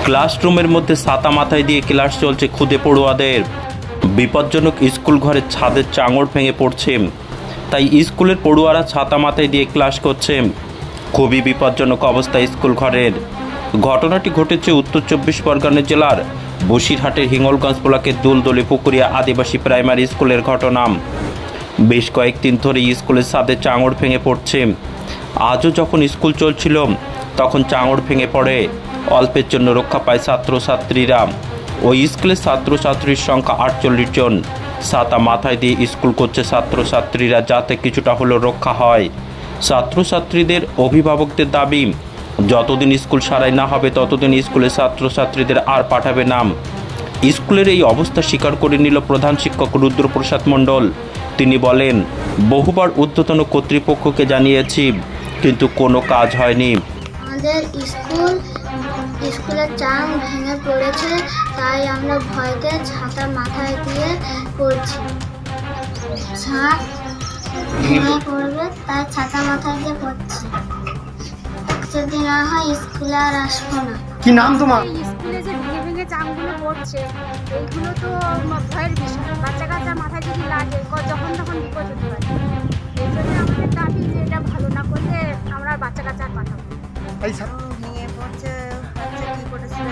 ক্লাসরুমের মধ্যে ছাতা মাথায় দিয়ে ক্লাস চলছে খুদে পড়ুয়াদের। বিপজ্জনক স্কুল ঘরের ছাদের চাঙড় ভেঙে পড়ছে, তাই স্কুলের পড়ুয়ারা ছাতা মাথায় দিয়ে ক্লাস করছে। খুবই বিপজ্জনক অবস্থা স্কুল ঘরের। ঘটনাটি ঘটেছে উত্তর 24 পরগনা জেলার বসিরহাটের হিঙ্গলগঞ্জ ব্লকের দুলদলি পুকুরিয়া আদিবাসী প্রাইমারি স্কুলের ঘটনা। বেশ কয়েকদিন ধরে স্কুলের ছাদের চাঙড় ভেঙে পড়ছে। আজও যখন স্কুল চলছিল তখন চাঙড় ভেঙে পড়ে। অল্পের জন্য রক্ষা পায় ছাত্রছাত্রীরা। ওই স্কুলের ছাত্রছাত্রীর সংখ্যা 48 জন। ছাতা মাথায় দিয়ে স্কুল করছে ছাত্রছাত্রীরা, যাতে কিছুটা হলেও রক্ষা হয়। ছাত্রছাত্রীদের অভিভাবকদের দাবি, যতদিন স্কুল সারাই না হবে ততদিন স্কুলের ছাত্রছাত্রীদের আর পাঠাবে না। স্কুলের এই অবস্থা স্বীকার করে নিল প্রধান শিক্ষক রুদ্রপ্রসাদ মণ্ডল। তিনি বলেন, বহুবার ঊর্ধ্বতন কর্তৃপক্ষকে জানিয়েছি, কিন্তু কোনো কাজ হয়নি। আমাদের স্কুলের চাং ভেঙে পড়েছে, তাই আমরা ভয়তে ছাতা মাথায় দিয়ে পড়ছি। ছাদ ভেঙে পড়বে তাই ছাতা মাথায় দিয়ে পড়ছি। যদি না হয় স্কুলে আর আসবো না। কি নাম তোমার? স্কুলে যে ভেঙে ভেঙে চাংগুলো পড়ছে, এইগুলো তো ভয়ের বিষয়। বাচ্চা কাচ্চা মাথায় যদি লাগে যখন তখন বিপদ হতে পারে। এই জন্য আমাদের দাবি যে এটা ভালো না করলে আমরা বাচ্চা কাচ্চা পাঠাবো। ভেঙে পড়ছে, বাচ্চা কি করেছিল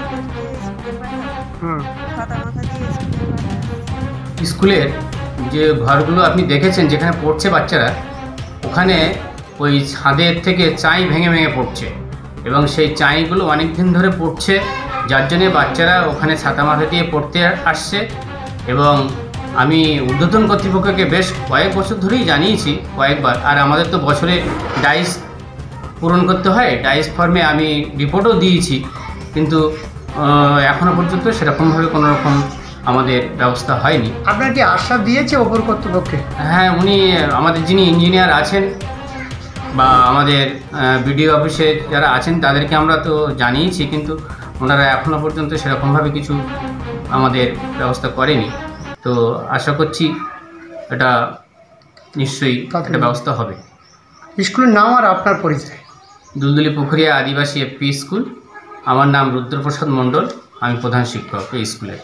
ছাতা মাথা দিয়ে স্কুলের যে ঘরগুলো আপনি দেখেছেন যেখানে পড়ছে বাচ্চারা, ওখানে ওই ছাদের থেকে চাই ভেঙে ভেঙে পড়ছে এবং সেই চাইগুলো অনেক দিন ধরে পড়ছে, যার জন্যে বাচ্চারা ওখানে ছাতা মাথা দিয়ে পড়তে আসছে। এবং আমি ঊর্ধ্বতন কর্তৃপক্ষকে বেশ কয়েক বছর ধরেই জানিয়েছি কয়েকবার। আর আমাদের তো বছরে ডাইস পূরণ করতে হয়, ডাইস ফর্মে আমি রিপোর্টও দিয়েছি, কিন্তু এখনও পর্যন্ত সেরকমভাবে কোনো রকম আমাদের ব্যবস্থা হয়নি। আপনার কি আশ্বাস দিয়েছে ওপর কর্তৃপক্ষে? হ্যাঁ, উনি আমাদের যিনি ইঞ্জিনিয়ার আছেন বা আমাদের বিডিও অফিসে যারা আছেন তাদেরকে আমরা তো জানিয়েছি, কিন্তু ওনারা এখনও পর্যন্ত সেরকমভাবে কিছু আমাদের ব্যবস্থা করেনি। তো আশা করছি এটা নিশ্চয়ই একটা ব্যবস্থা হবে। স্কুলের নাম আর আপনার পরিচয়? দুলদলি পুকুরিয়া আদিবাসী এফপি স্কুল। আমার নাম রুদ্রপ্রসাদ মণ্ডল, আমি প্রধান শিক্ষক এই স্কুলের।